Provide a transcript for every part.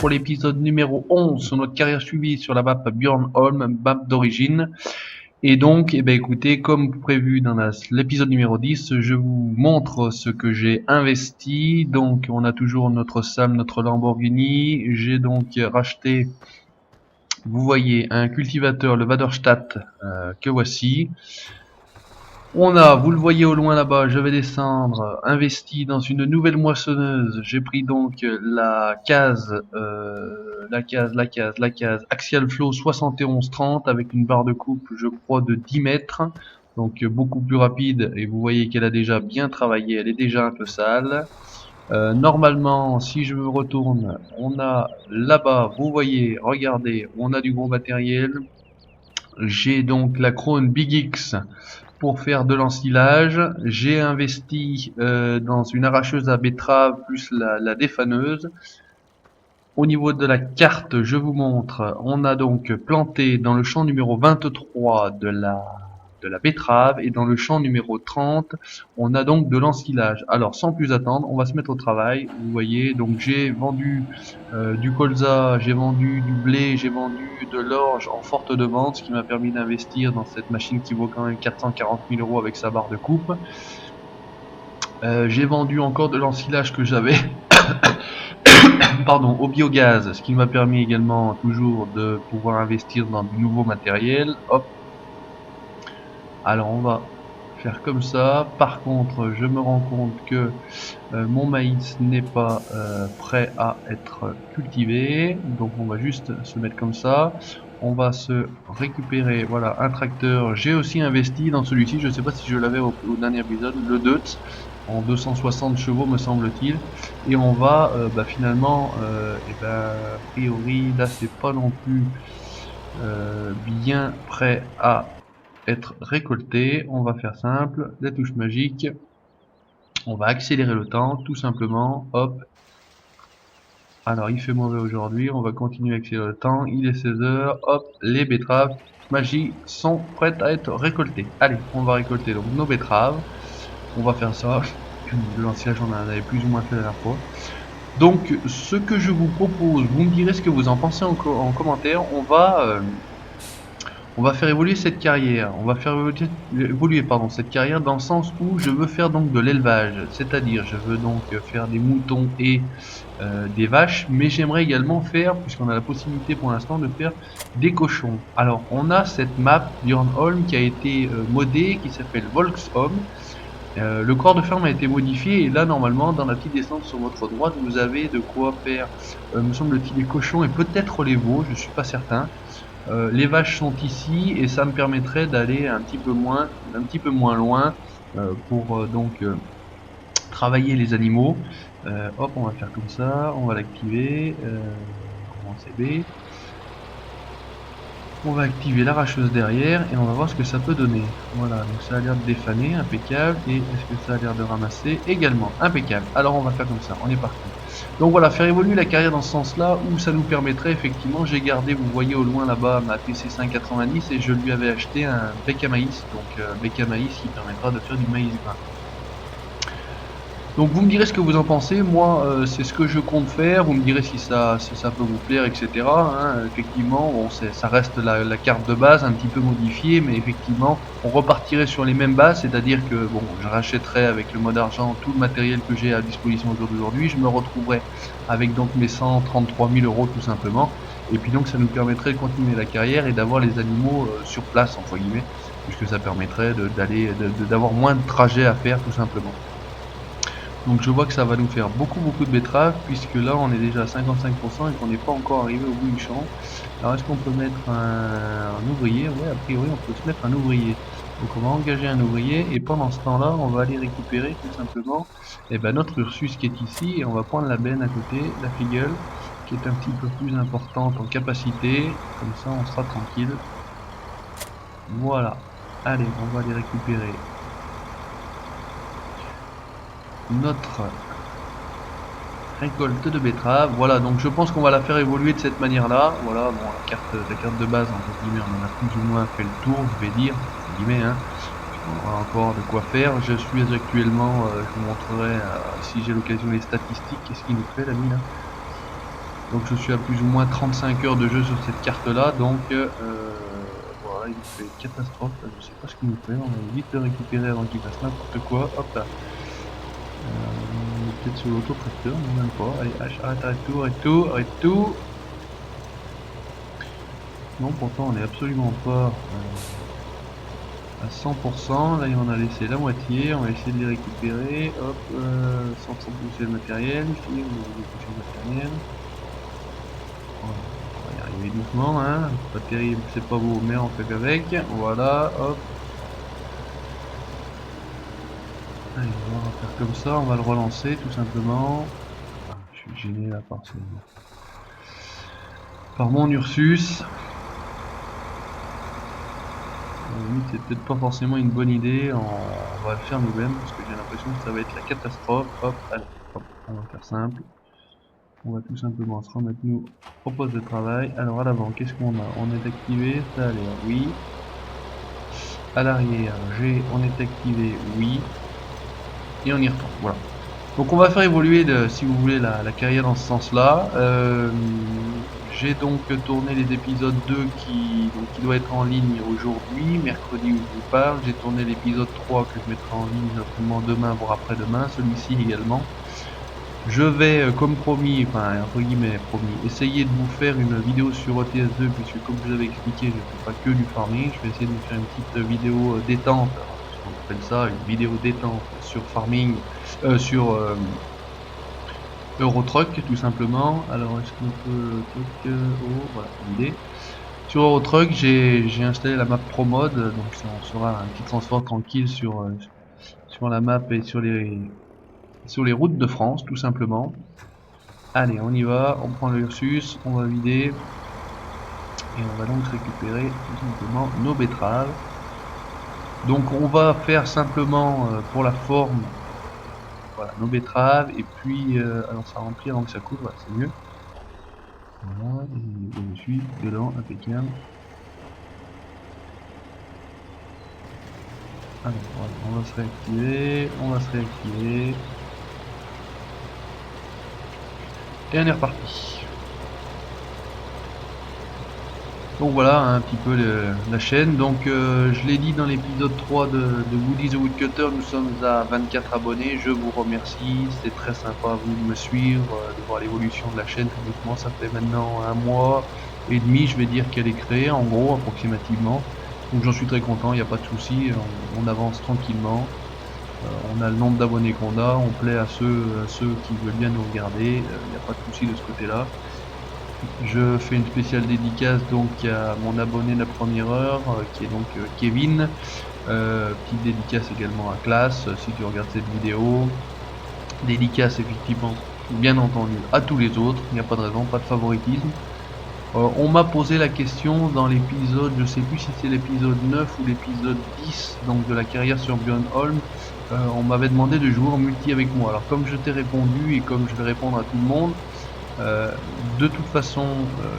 pour l'épisode numéro 11 sur notre carrière suivie sur la map Björnholm, map d'origine. Et donc, écoutez, comme prévu dans l'épisode numéro 10, je vous montre ce que j'ai investi. Donc, on a toujours notre Sam, notre Lamborghini. J'ai donc racheté, vous voyez, un cultivateur, le Waderstadt, que voici. On a, vous le voyez au loin là-bas, je vais descendre, investi dans une nouvelle moissonneuse. J'ai pris donc la case Axial Flow 7130 avec une barre de coupe, je crois, de 10 mètres. Donc beaucoup plus rapide, et vous voyez qu'elle a déjà bien travaillé, elle est déjà un peu sale. Normalement, si je me retourne, on a là-bas, vous voyez, regardez, on a du gros matériel. J'ai donc la Krone Big X pour faire de l'ensilage. J'ai investi dans une arracheuse à betterave plus la défaneuse. Au niveau de la carte, je vous montre, on a donc planté dans le champ numéro 23 de la betterave, et dans le champ numéro 30, on a donc de l'ensilage. Alors sans plus attendre, on va se mettre au travail. Vous voyez, donc j'ai vendu du colza, j'ai vendu du blé, j'ai vendu de l'orge en forte demande, ce qui m'a permis d'investir dans cette machine qui vaut quand même 440 000 € avec sa barre de coupe. J'ai vendu encore de l'ensilage que j'avais pardon, au biogaz, ce qui m'a permis également toujours de pouvoir investir dans du nouveau matériel. Hop. Alors on va faire comme ça. Par contre, je me rends compte que mon maïs n'est pas prêt à être cultivé. Donc on va juste se mettre comme ça. On va se récupérer, voilà, un tracteur. J'ai aussi investi dans celui-ci, je ne sais pas si je l'avais au dernier épisode, le Deutz, en 260 chevaux me semble-t-il. Et on va finalement, a priori, là c'est pas non plus bien prêt à être récolté. On va faire simple, la touche magique. On va accélérer le temps, tout simplement. Hop. Alors, il fait mauvais aujourd'hui. On va continuer à accélérer le temps. Il est 16 h. Hop, les betteraves magie sont prêtes à être récoltées. Allez, on va récolter donc nos betteraves. On va faire ça. De l'ensilage, on en avait plus ou moins fait la dernière fois. Donc, ce que je vous propose, vous me direz ce que vous en pensez en commentaire. On va faire évoluer cette carrière. On va faire évoluer cette carrière dans le sens où je veux faire donc de l'élevage. C'est-à-dire, je veux donc faire des moutons et des vaches, mais j'aimerais également faire, puisqu'on a la possibilité pour l'instant de faire des cochons. Alors, on a cette map Björnholm qui a été modée, qui s'appelle Volksholm. Le corps de ferme a été modifié, et là normalement dans la petite descente sur votre droite vous avez de quoi faire, me semble-t-il, les cochons et peut-être les veaux, je suis pas certain. Les vaches sont ici, et ça me permettrait d'aller un petit peu moins loin pour travailler les animaux. Hop, on va faire comme ça, on va l'activer, CB. On va activer l'arracheuse derrière et on va voir ce que ça peut donner. Voilà, donc ça a l'air de défaner, impeccable. Et est-ce que ça a l'air de ramasser? Également, impeccable. Alors on va faire comme ça, on est parti. Donc voilà, faire évoluer la carrière dans ce sens-là, où ça nous permettrait effectivement, j'ai gardé, vous voyez au loin là-bas, ma TC590, et je lui avais acheté un bec à maïs, donc bec à maïs qui permettra de faire du maïs gras. Donc vous me direz ce que vous en pensez. Moi c'est ce que je compte faire, vous me direz si ça peut vous plaire, etc. Hein. Effectivement, bon, ça reste la carte de base un petit peu modifiée, mais effectivement on repartirait sur les mêmes bases, c'est-à-dire que bon, je rachèterais avec le mode argent tout le matériel que j'ai à disposition au jour d'aujourd'hui, je me retrouverai avec donc mes 133 000 € tout simplement, et puis donc ça nous permettrait de continuer la carrière et d'avoir les animaux sur place entre guillemets, puisque ça permettrait d'avoir moins de trajets à faire tout simplement. Donc je vois que ça va nous faire beaucoup de betteraves, puisque là on est déjà à 55% et qu'on n'est pas encore arrivé au bout du champ. Alors est-ce qu'on peut mettre un ouvrier? Ouais, a priori on peut se mettre un ouvrier. Donc on va engager un ouvrier, et pendant ce temps là on va aller récupérer tout simplement notre Ursus qui est ici, et on va prendre la benne à côté, la Figgle, qui est un petit peu plus importante en capacité, comme ça on sera tranquille. Voilà, allez, on va aller récupérer notre récolte de betteraves. Voilà, donc je pense qu'on va la faire évoluer de cette manière là. Voilà, bon, la carte de base, entre guillemets, on en a plus ou moins fait le tour, je vais dire, entre guillemets, hein. On a encore de quoi faire. Je suis actuellement, je vous montrerai si j'ai l'occasion, les statistiques. Qu'est-ce qu'il nous fait l'ami là? Donc je suis à plus ou moins 35 heures de jeu sur cette carte là, donc voilà, il nous fait catastrophe, là, je sais pas ce qu'il nous fait, on va vite le récupérer avant qu'il fasse n'importe quoi, hop là. On est peut-être sur l'autotracteur, non même pas, allez H, arrête tout, arrête tout, arrête tout. Non, pourtant on est absolument pas à 100%, là il en a laissé la moitié, on va essayer de les récupérer, hop, sans trop pousser le matériel, ici on va pousser le matériel. Voilà. On va y arriver doucement, hein, c'est pas terrible, c'est pas beau, mais on fait qu'avec, voilà, hop. Allez, on va faire comme ça, on va le relancer tout simplement. Ah, je suis gêné là par mon Ursus. C'est peut-être pas forcément une bonne idée, on va le faire nous-mêmes parce que j'ai l'impression que ça va être la catastrophe. Hop, allez, hop, on va faire simple. On va tout simplement se remettre nous au poste de travail. Alors à l'avant, qu'est-ce qu'on a? On est activé, ça a l'air oui. À l'arrière, G, on est activé, oui. Et on y retourne, voilà. Donc on va faire évoluer, si vous voulez, la carrière dans ce sens-là. J'ai donc tourné les épisodes 2 qui doit être en ligne aujourd'hui, mercredi où je vous parle. J'ai tourné l'épisode 3 que je mettrai en ligne notamment demain, voire après-demain, celui-ci également. Je vais, comme promis, enfin entre guillemets promis, essayer de vous faire une vidéo sur OTS2 puisque comme je vous avais expliqué, je ne fais pas que du farming. Je vais essayer de vous faire une petite vidéo détente, on appelle ça une vidéo détente sur farming, sur Eurotruck tout simplement. Alors est-ce qu'on peut oh voilà une idée. Sur Eurotruck j'ai installé la map Pro Mode, donc ça on sera un petit transport tranquille sur la map et sur les routes de France tout simplement. Allez, on y va, on prend le Ursus, on va vider et on va donc récupérer tout simplement nos betteraves. Donc on va faire simplement pour la forme, voilà, nos betteraves et puis alors ça remplit avant que ça coule, voilà, c'est mieux. Voilà, et je suis dedans, impeccable. Alors voilà, on va se réactiver, on va se réactiver. Et on est reparti. Donc voilà un petit peu la chaîne. Donc je l'ai dit dans l'épisode 3 de Woody the Woodcutter, nous sommes à 24 abonnés. Je vous remercie, c'est très sympa à vous de me suivre, de voir l'évolution de la chaîne. Publiquement, ça fait maintenant 1 mois et demi, je vais dire qu'elle est créée, en gros approximativement. Donc j'en suis très content, il n'y a pas de souci, on avance tranquillement. On a le nombre d'abonnés qu'on a, on plaît à ceux qui veulent bien nous regarder, il n'y a pas de souci de ce côté-là. Je fais une spéciale dédicace donc à mon abonné de la première heure, qui est donc Kevin. Petite dédicace également à Classe, si tu regardes cette vidéo. Dédicace effectivement, bien entendu, à tous les autres, il n'y a pas de raison, pas de favoritisme. On m'a posé la question dans l'épisode, je sais plus si c'est l'épisode 9 ou l'épisode 10 donc de la carrière sur Björn Holm. On m'avait demandé de jouer en multi avec moi. Alors comme je t'ai répondu et comme je vais répondre à tout le monde, de toute façon,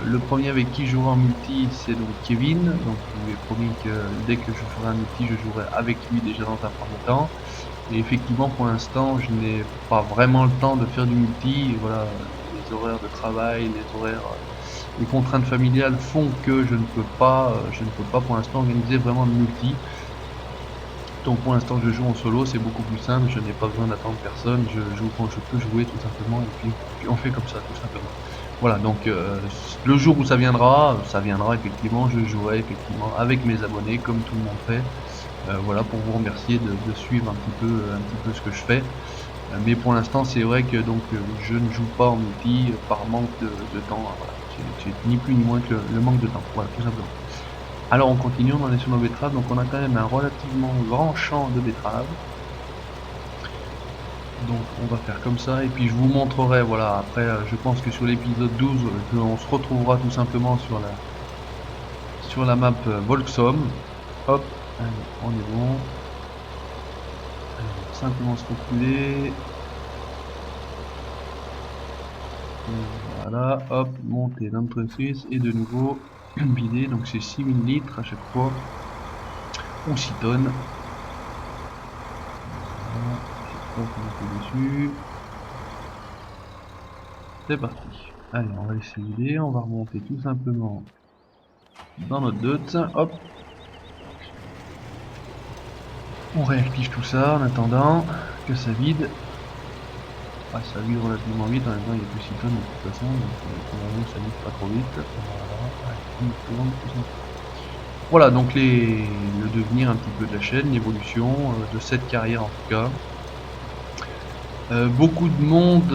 le premier avec qui je jouerai en multi, c'est donc Kevin. Donc je lui ai promis que dès que je ferai un multi, je jouerai avec lui déjà dans un premier temps. Et effectivement, pour l'instant, je n'ai pas vraiment le temps de faire du multi. Et voilà, les horaires de travail, les contraintes familiales font que je ne peux pas pour l'instant organiser vraiment de multi. Donc pour l'instant je joue en solo, c'est beaucoup plus simple, je n'ai pas besoin d'attendre personne, je joue quand je peux jouer tout simplement et puis on fait comme ça tout simplement. Voilà, donc le jour où ça viendra effectivement, je jouerai effectivement avec mes abonnés comme tout le monde fait. Voilà, pour vous remercier de suivre un petit peu ce que je fais. Mais pour l'instant c'est vrai que donc je ne joue pas en multi par manque de temps. Voilà. C'est ni plus ni moins que le manque de temps, voilà tout simplement. Alors on continue, on en est sur nos betteraves, donc on a quand même un relativement grand champ de betteraves. Donc on va faire comme ça, et puis je vous montrerai, voilà, après je pense que sur l'épisode 12, on se retrouvera tout simplement sur la map Volxom. Hop, allez, on est bon. Allez, on va simplement se reculer. Voilà, hop, monter dans notre Suisse, et de nouveau vider, donc c'est 6000 litres à chaque fois, ou 6 tonnes. Voilà, je sais pas comment on fait dessus. C'est parti. Allez, on va essayer, on va remonter tout simplement dans notre dot. Hop, on réactive tout ça en attendant que ça vide. Ah, ça vide relativement vite, en même temps il y a plus 6 tonnes de toute façon, donc normalement ça vide pas trop vite. Voilà, allez, on tourne tout simplement. Voilà donc le devenir un petit peu de la chaîne, l'évolution de cette carrière en tout cas. Beaucoup de monde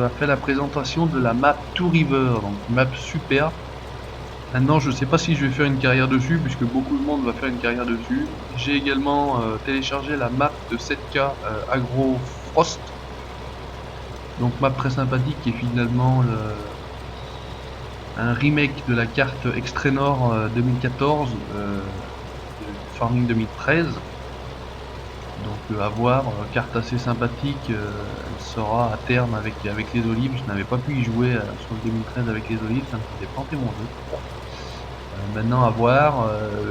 a fait la présentation de la map Two River, donc une map super. Maintenant je sais pas si je vais faire une carrière dessus puisque beaucoup de monde va faire une carrière dessus. J'ai également téléchargé la map de 7K Agro Frost. Donc map très sympathique qui est finalement un remake de la carte Extrénor 2014 de Farming 2013. Donc à voir, carte assez sympathique, elle sera à terme avec les olives. Je n'avais pas pu y jouer sur le 2013 avec les olives, ça me faisait planter mon jeu. Maintenant à voir,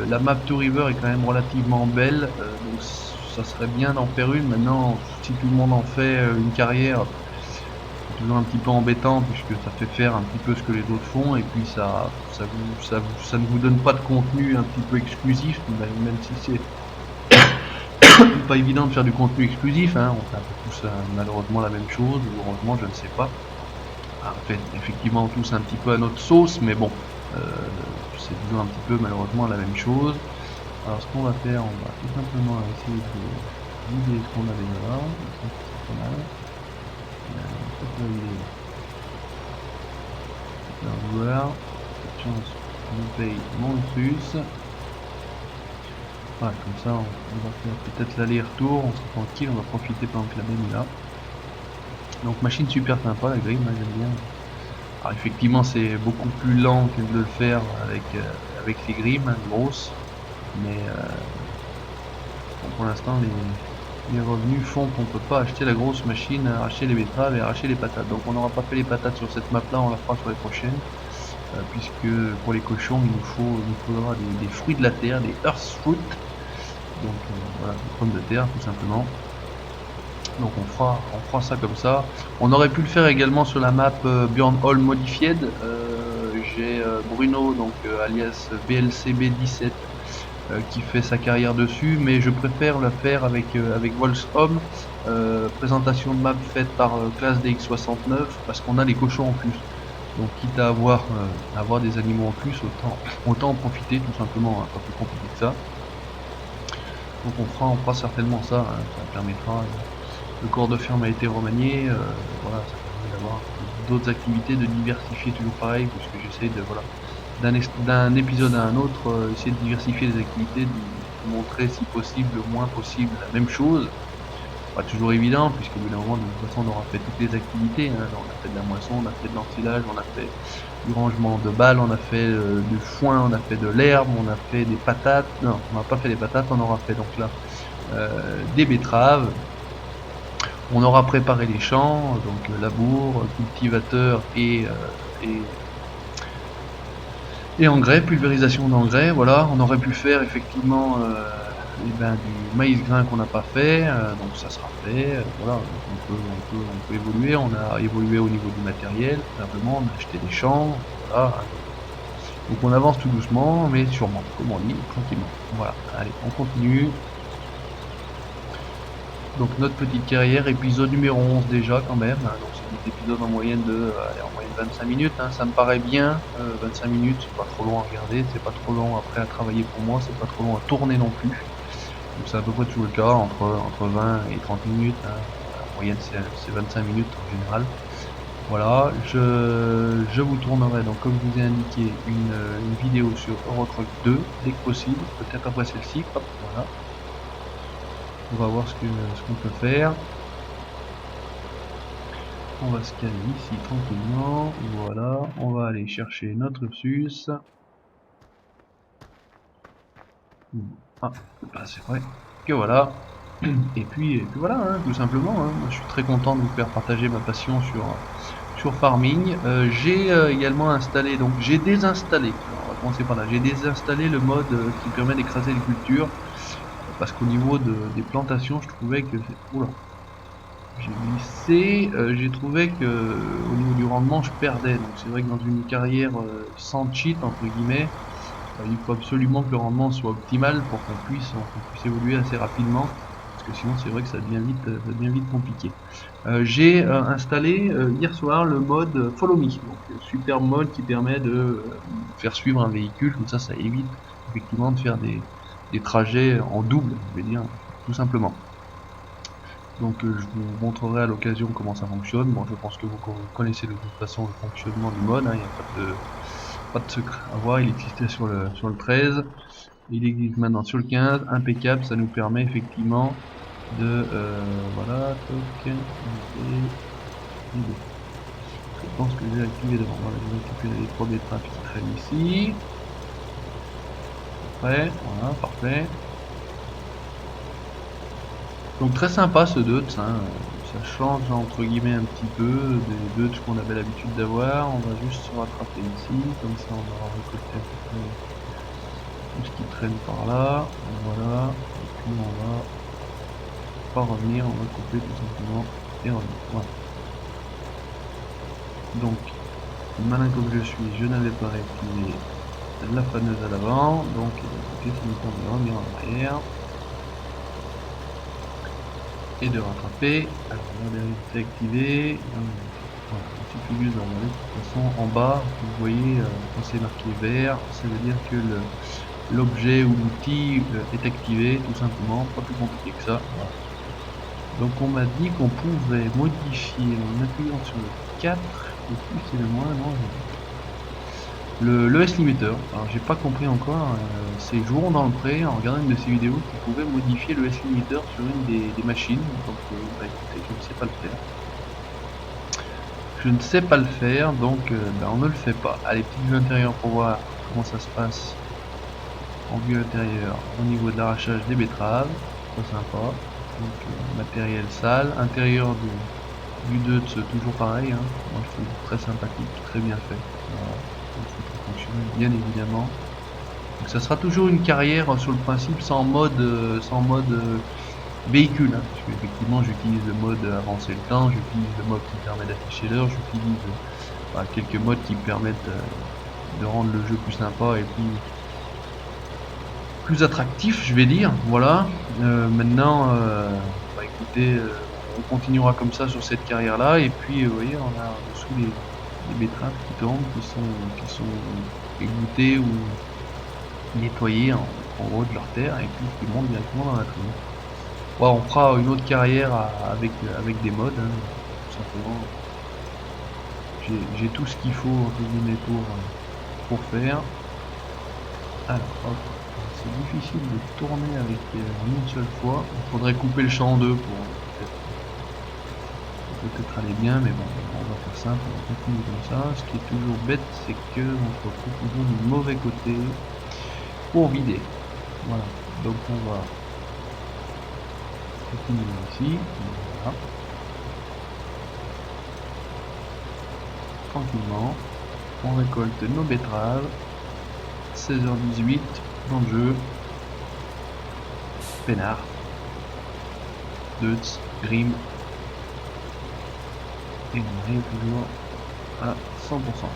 la map to River est quand même relativement belle, donc ça serait bien d'en faire une. Maintenant, si tout le monde en fait une carrière, c'est toujours un petit peu embêtant puisque ça fait faire un petit peu ce que les autres font et puis ça ne vous donne pas de contenu un petit peu exclusif, même si c'est pas évident de faire du contenu exclusif, hein. On fait un peu tous malheureusement la même chose, ou heureusement je ne sais pas. En fait, effectivement tous un petit peu à notre sauce, mais bon, c'est toujours un petit peu malheureusement la même chose. Alors ce qu'on va faire, on va tout simplement essayer de vider ce qu'on a déjà là, ça c'est pas mal. Ça peut vider. Super joueur, cette chance, on paye mon plus. Voilà, comme ça on va faire peut-être l'aller-retour, on sera tranquille, on va profiter pendant que la benne est là. Donc machine super sympa, la grille, moi j'aime bien. Alors effectivement c'est beaucoup plus lent que de le faire avec les grimes hein, grosses, mais bon, pour l'instant les revenus font qu'on peut pas acheter la grosse machine, arracher les betteraves et arracher les patates. Donc on n'aura pas fait les patates sur cette map là, on la fera sur les prochaines, puisque pour les cochons il nous faudra des fruits de la terre, des earth fruits, donc voilà, des pommes de terre tout simplement. Donc on fera ça comme ça. On aurait pu le faire également sur la map Bjorn Hall Modified. J'ai Bruno, donc alias BLCB17, qui fait sa carrière dessus, mais je préfère la faire avec Volsholm. Présentation de map faite par classe DX69 parce qu'on a les cochons en plus. Donc quitte à avoir des animaux en plus, autant en profiter tout simplement, hein, pas plus compliqué que ça. Donc on fera certainement ça, hein, ça permettra. Le corps de ferme a été remanié, voilà, ça permet d'avoir d'autres activités, de diversifier toujours pareil, puisque j'essaie de, voilà, d'un épisode à un autre, essayer de diversifier les activités, de montrer si possible, le moins possible la même chose. Pas toujours évident, puisqu'au bout d'un moment, de toute façon, on aura fait toutes les activités, hein. On a fait de la moisson, on a fait de l'ensilage, on a fait du rangement de balles, on a fait du foin, on a fait de l'herbe, on a fait des patates, non, on n'a pas fait des patates, on aura fait donc là des betteraves. On aura préparé les champs, donc labour, cultivateur et engrais, pulvérisation d'engrais. Voilà, on aurait pu faire effectivement du maïs grain qu'on n'a pas fait, donc ça sera fait. Voilà, donc on peut évoluer. On a évolué au niveau du matériel, simplement on a acheté des champs. Voilà. Donc on avance tout doucement, mais sûrement, comme on dit, tranquillement. Voilà, allez, on continue. Donc notre petite carrière, épisode numéro 11 déjà quand même, hein. Donc c'est des épisodes en moyenne de en moyenne 25 minutes, hein. Ça me paraît bien, 25 minutes, c'est pas trop long à regarder, c'est pas trop long après à travailler pour moi, c'est pas trop long à tourner non plus. Donc c'est à peu près toujours le cas, entre 20 et 30 minutes, hein. En moyenne c'est 25 minutes en général. Voilà, je vous tournerai donc comme je vous ai indiqué une vidéo sur Eurotruck 2 dès que possible, peut-être après celle-ci, hop, voilà. On va voir ce qu'on peut faire. On va se caler ici tranquillement. Voilà, on va aller chercher notre Ursus. Ah, bah c'est vrai que voilà. Et puis voilà, hein, tout simplement. Hein. Moi, je suis très content de vous faire partager ma passion sur Farming. J'ai également installé, donc j'ai désinstallé. Alors, on va commencer par là. J'ai désinstallé le mode qui permet d'écraser les cultures parce qu'au niveau des plantations, je trouvais que oula, j'ai glissé, j'ai trouvé que au niveau du rendement je perdais, donc c'est vrai que dans une carrière sans cheat entre guillemets, il faut absolument que le rendement soit optimal pour qu'on puisse évoluer assez rapidement, parce que sinon c'est vrai que ça devient vite compliqué. J'ai installé hier soir le mode Follow Me, donc super mode qui permet de faire suivre un véhicule, comme ça évite effectivement de faire des trajets en double, je vais dire, tout simplement. Donc je vous montrerai à l'occasion comment ça fonctionne. Bon, je pense que vous connaissez de toute façon le fonctionnement du mode, hein, il n'y a pas de secret à voir, il existait sur le 13, il existe maintenant sur le 15, impeccable, ça nous permet effectivement de voilà, toc, et de je pense que j'ai activé devant. Voilà, j'ai récupéré les 3 betteraves qui traînent ici. Après, voilà, parfait. Donc très sympa ce Deutz, hein. Ça change entre guillemets un petit peu des Deutz qu'on avait l'habitude d'avoir. On va juste se rattraper ici, comme ça on aura récolté à peu près tout ce qui traîne par là. Voilà, et puis on va pas revenir, on va couper tout simplement et revenir. Voilà. Donc, malin comme je suis, je n'avais pas réactivé la faneuse à l'avant, donc écoutez, ça nous permet de revenir en arrière et de rattraper. Alors on va vérifier activé. Voilà, un petit peu juste de regarder. De toute façon, en bas, vous voyez, quand c'est marqué vert, ça veut dire que l'objet ou l'outil est activé, tout simplement, pas plus compliqué que ça. Voilà. Donc on m'a dit qu'on pouvait modifier en appuyant sur le 4, le plus et le moins, non, le S-limiter. Alors j'ai pas compris encore, c'est Jouons dans le pré, en regardant une de ces vidéos, qui pouvait modifier le S-limiter sur une des machines, donc bah écoutez, je ne sais pas le faire. Je ne sais pas le faire, donc bah, on ne le fait pas. Allez, petite vue intérieure pour voir comment ça se passe en vue intérieure au niveau de l'arrachage des betteraves, très sympa. Donc matériel sale, intérieur du Deutz toujours pareil, hein. Moi je trouve très sympathique, très bien fait. Voilà. Donc, tout fonctionne bien évidemment. Donc ça sera toujours une carrière sur le principe sans mode véhicule, hein, parce qu'effectivement j'utilise le mode avancer le temps, j'utilise le mode qui permet d'afficher l'heure, j'utilise quelques modes qui permettent de rendre le jeu plus sympa et plus attractif, je vais dire. Voilà. Maintenant, bah écoutez, on continuera comme ça sur cette carrière là, et puis vous voyez, on a en dessous les betteraves qui tombent, qui sont égouttées ou nettoyées en haut de leur terre et puis qui montent directement dans la tour. Ouais, on fera une autre carrière avec des mods, hein, tout simplement. J'ai tout ce qu'il faut entre guillemets pour faire. Alors hop, c'est difficile de tourner avec en une seule fois. Il faudrait couper le champ en deux pour peut-être aller bien, mais bon, on va faire simple, on va continuer comme ça. Ce qui est toujours bête, c'est que on se retrouve toujours du mauvais côté pour vider. Voilà, donc on va continuer ici. Voilà. Tranquillement, on récolte nos betteraves. 16h18 dans le jeu. Peinard. Deutz, Grim. Et on arrive toujours à 100%.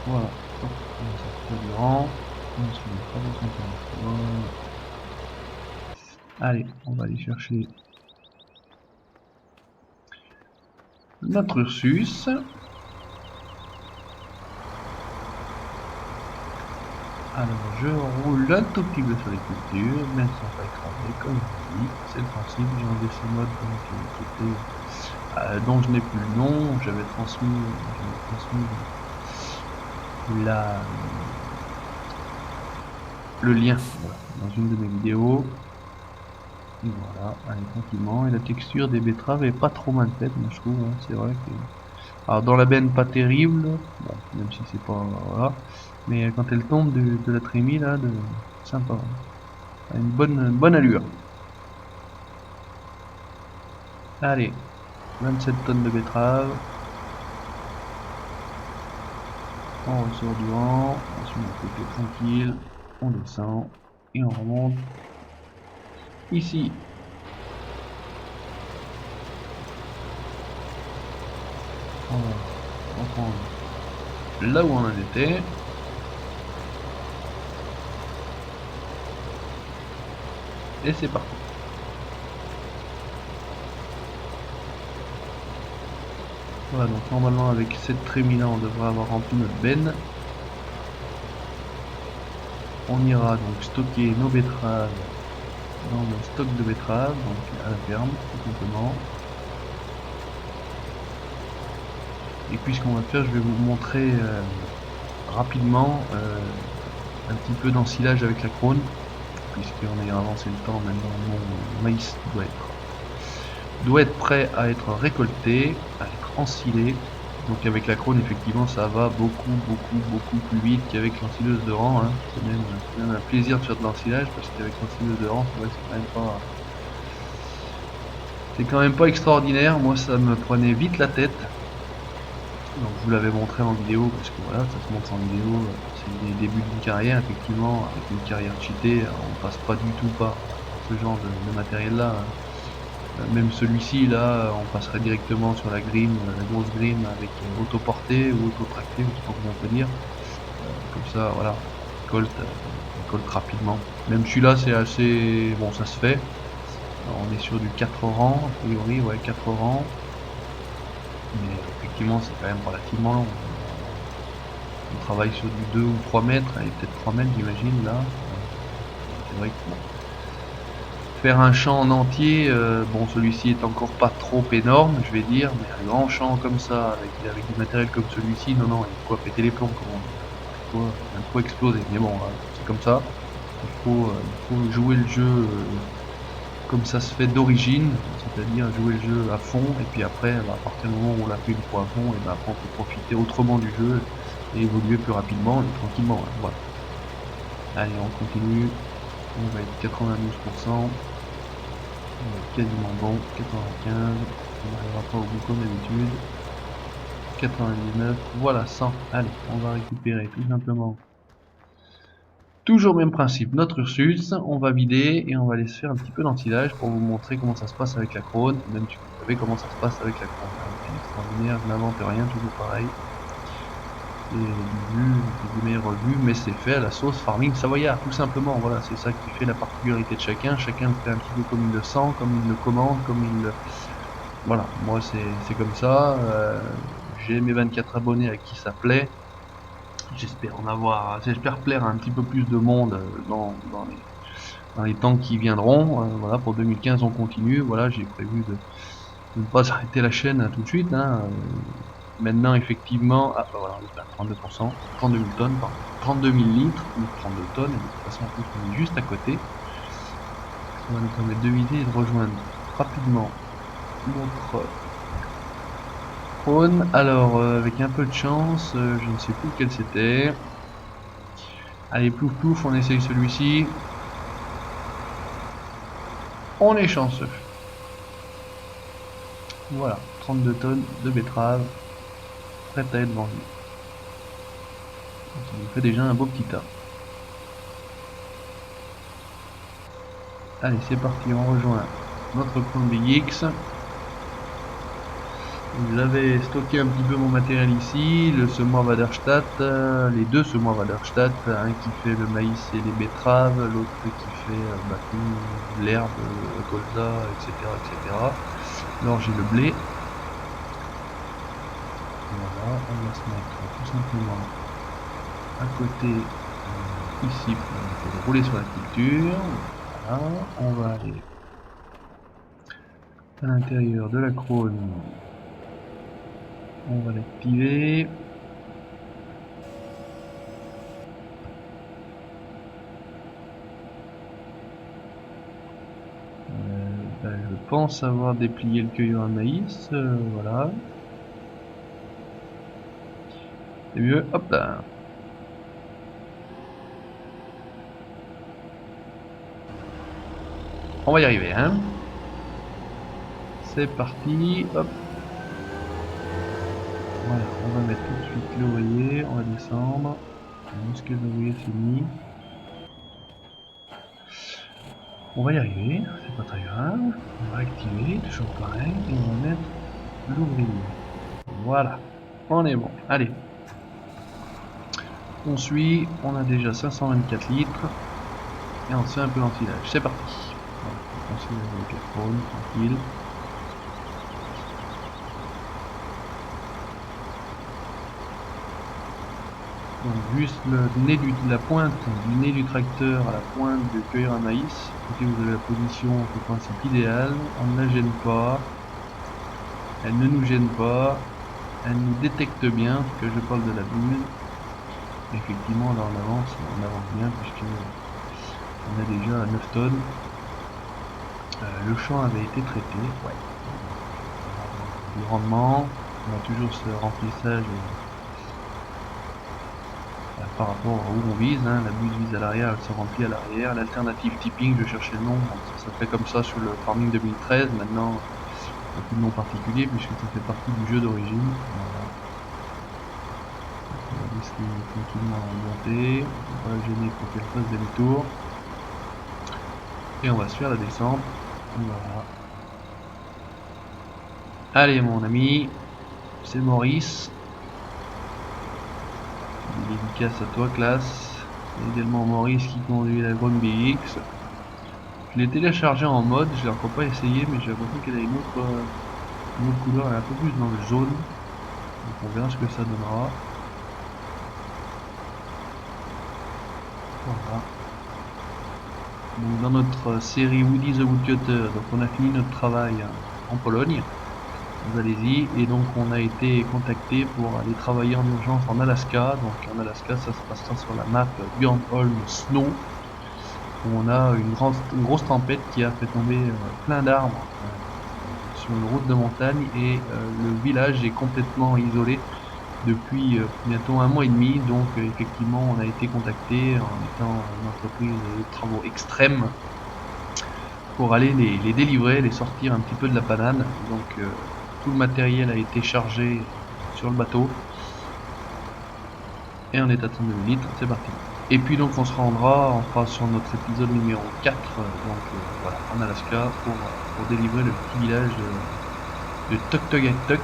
Voilà. Hop, on va sortir du rang. On se met pas dans son voilà. Allez, on va aller chercher notre Ursus. Alors je roule un tout petit peu sur les cultures, même sans pas écraser, comme je dis, c'est le principe, j'ai enlevé ce mode dont je n'ai plus le nom, j'avais transmis le lien, voilà, dans une de mes vidéos. Et voilà, allez tranquillement, et la texture des betteraves est pas trop mal faite, moi je trouve, hein, c'est vrai que... Alors dans la benne pas terrible, bon, même si c'est pas... Voilà, mais quand elle tombe de la trémie là, sympa. Une bonne allure. Allez, 27 tonnes de betteraves. On ressort du rang, ensuite on côté tranquille, on descend et on remonte ici. On va reprendre là où on en était. Et c'est parti. Voilà, donc normalement avec cette trémie là on devrait avoir rempli notre benne. On ira donc stocker nos betteraves dans le stock de betteraves, donc à la ferme tout simplement. Et puis ce qu'on va faire, je vais vous montrer rapidement un petit peu d'ensilage avec la crône, puisqu'on a avancé le temps. Maintenant mon maïs doit être prêt à être récolté, à être ensilé. Donc avec la crône effectivement ça va beaucoup plus vite qu'avec l'ensileuse de rang, hein. C'est même un plaisir de faire de l'ensilage, parce qu'avec l'ensileuse de rang c'est vrai que c'est quand même pas extraordinaire. Moi ça me prenait vite la tête. Donc je vous l'avais montré en vidéo, parce que voilà, ça se montre en vidéo, c'est les débuts d'une carrière. Effectivement, avec une carrière cheatée, on passe pas du tout par ce genre de matériel là, hein. Même celui-ci là, on passerait directement sur la grime, la grosse grime avec autoportée ou autotractée, je sais pas comment on peut dire. Comme ça, voilà, il colte rapidement. Même celui-là, c'est assez, bon, ça se fait. Alors, on est sur du 4 rangs, a priori, ouais, 4 rangs. Mais effectivement, c'est quand même relativement long. On travaille sur du 2 ou 3 mètres, et peut-être 3 mètres, j'imagine, là. C'est vrai que bon, faire un champ en entier, bon, celui-ci est encore pas trop énorme, je vais dire, mais un grand champ comme ça, avec du matériel comme celui-ci, non, non, il y a de quoi péter les plombs, comme on dit. Il y a de quoi exploser. Mais bon, c'est comme ça. Il faut jouer le jeu comme ça se fait d'origine, c'est-à-dire jouer le jeu à fond, et puis après, à partir du moment où on l'a fait une fois à fond, et ben après on peut profiter autrement du jeu et évoluer plus rapidement et tranquillement, hein. Voilà. Allez, on continue. On va être 92%. On va être quasiment bon. 95. On n'arrivera pas au bout comme d'habitude. 99. Voilà, 100. Allez, on va récupérer tout simplement. Toujours même principe, notre Ursus, on va vider et on va aller se faire un petit peu d'ensilage pour vous montrer comment ça se passe avec la crône, même si vous savez comment ça se passe avec la crône, hein. Rien d'extraordinaire, je n'invente rien, toujours pareil. C'est du meilleur revu, mais c'est fait à la sauce farming savoyard, tout simplement. Voilà, c'est ça qui fait la particularité de chacun. Chacun le fait un petit peu comme il le sent, comme il le commande, comme il le... Voilà, moi c'est comme ça. J'ai mes 24 abonnés à qui ça plaît. J'espère plaire à un petit peu plus de monde dans les temps qui viendront. Voilà, pour 2015 on continue. Voilà, j'ai prévu de ne pas arrêter la chaîne tout de suite, hein. Maintenant effectivement, ah bah voilà, on est à 32%, 32 000 tonnes, pardon, 32 000 litres ou 32 tonnes, et de toute façon en plus on est juste à côté. Ça va nous permettre de vider et de rejoindre rapidement notre trône. Alors avec un peu de chance, je ne sais plus lequel c'était. Allez, plouf plouf, on essaye celui-ci. On est chanceux. Voilà, 32 tonnes de betteraves prêtes à être vendues. Ça nous fait déjà un beau petit tas. Allez, c'est parti, on rejoint notre clone BX. J'avais stocké un petit peu mon matériel ici, le semoir Waderstadt, les deux semoirs Waderstadt, un qui fait le maïs et les betteraves, l'autre qui fait l'herbe, le colza, etc., etc. Alors j'ai le blé. Voilà, on va se mettre tout simplement à côté, ici, pour rouler sur la culture. Voilà, on va aller à l'intérieur de la crône. On va l'activer. Je pense avoir déplié le cueilleur à maïs. Voilà. C'est mieux. Hop là. On va y arriver, hein. C'est parti. Hop. Voilà. On va mettre tout de suite l'ouvrier. On va descendre. Est-ce que l'ouvrier c'est mis? On va y arriver, c'est pas très grave. On va activer, toujours pareil, et on va mettre l'ouvrier. Voilà, on est bon. Allez, on suit, on a déjà 524 litres, et on se fait un peu d'ensilage. C'est parti. Voilà, ensilage avec la faune, tranquille. Donc juste le nez la pointe du nez du tracteur à la pointe du cueilleur à maïs. Écoutez, vous avez la position au principe idéale. On ne la gêne pas. Elle ne nous gêne pas. Elle nous détecte bien, que je parle de la bulle. Effectivement, là on avance bien puisque on a déjà 9 tonnes. Le champ avait été traité. Ouais. Du rendement. On a toujours ce remplissage par rapport à où on vise, hein. La buse vise à l'arrière, elle se remplit à l'arrière. L'alternative tipping, je cherchais le nom, ça s'appelait comme ça sur le Farming 2013, maintenant il n'y a plus de nom particulier puisque ça fait partie du jeu d'origine. Voilà. On va laisser tranquillement monter, on va la gêner pour qu'elle fasse demi-tour. Et on va se faire la descente. Voilà. Allez mon ami, c'est Maurice. Dédicace à toi classe. Et également Maurice qui conduit la Grande BX. Je l'ai téléchargé en mode, je l'ai encore pas essayé, mais j'ai l'impression qu'elle a une autre couleur, elle est un peu plus dans le jaune. Donc on verra ce que ça donnera. Voilà. Donc dans notre série Woody the Woodcutter, donc on a fini notre travail en Pologne, vous allez-y, et donc on a été contacté pour aller travailler en urgence en Alaska. Donc en Alaska, ça se passera sur la map Bjornholm Snow, où on a une grosse tempête qui a fait tomber plein d'arbres sur une route de montagne, et le village est complètement isolé depuis bientôt un mois et demi. Donc effectivement on a été contacté en étant une entreprise de travaux extrêmes pour aller les délivrer, les sortir un petit peu de la banane. Donc tout le matériel a été chargé sur le bateau et on est à 32 litres, c'est parti. Et puis donc on se rendra, on fera sur notre épisode numéro 4, voilà, en Alaska pour délivrer le petit village de Tuktoyaktuk.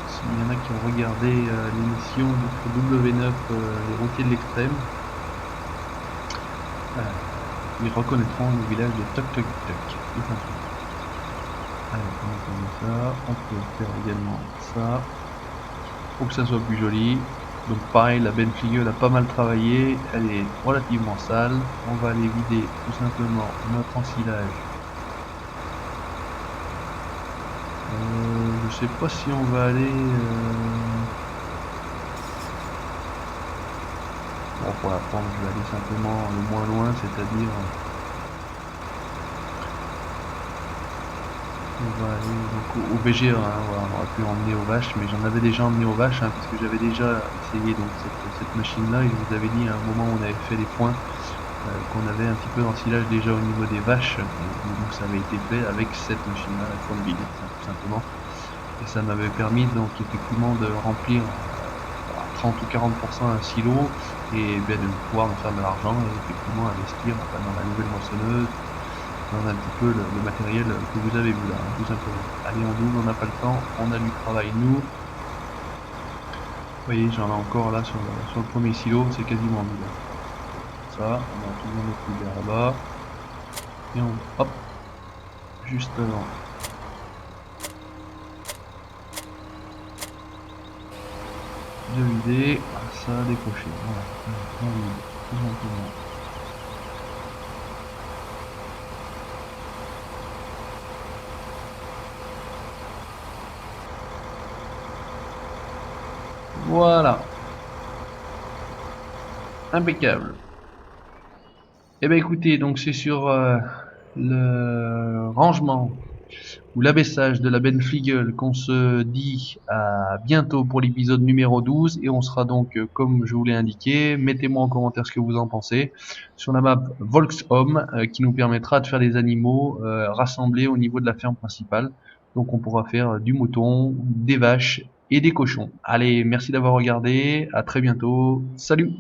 S'il y en a qui ont regardé l'émission du W9 Les routiers de l'extrême, ils reconnaîtront le village de Tuktoyaktuk, tout simplement. Allez, on met ça, on peut faire également ça, pour que ça soit plus joli. Donc pareil, la Benfligue a pas mal travaillé, elle est relativement sale. On va aller vider tout simplement notre ensilage. Je sais pas si on va aller... Bon, pour la prendre, je vais aller simplement le moins loin, c'est-à-dire... on va aller donc au BG1, hein, voilà, on aurait pu emmener aux vaches, mais j'en avais déjà emmené aux vaches, hein, parce que j'avais déjà essayé donc cette machine-là, et je vous avais dit à un moment où on avait fait les points, qu'on avait un petit peu d'ensilage déjà au niveau des vaches, donc ça avait été fait avec cette machine-là, la Front Big, tout simplement. Et ça m'avait permis donc effectivement de remplir à 30 ou 40% un silo, et bien de pouvoir me faire de l'argent et effectivement investir dans la nouvelle moissonneuse, dans un petit peu le matériel que vous avez vu là, hein, tout simplement. Allez, on double, on n'a pas le temps, on a du travail nous. Vous voyez, j'en ai encore là sur le premier silo, c'est quasiment vide. Ça, on a toujours notre couverts là-bas. Et on, hop, juste avant. De vider, ça a décroché. Voilà, on vide, tout simplement. Voilà, impeccable. Et ben écoutez, donc c'est sur le rangement ou l'abaissage de la Benfliegel qu'on se dit à bientôt pour l'épisode numéro 12, et on sera donc, comme je vous l'ai indiqué, mettez-moi en commentaire ce que vous en pensez, sur la map Volkshome, qui nous permettra de faire des animaux rassemblés au niveau de la ferme principale. Donc on pourra faire du mouton, des vaches et des cochons. Allez, merci d'avoir regardé, à très bientôt, salut!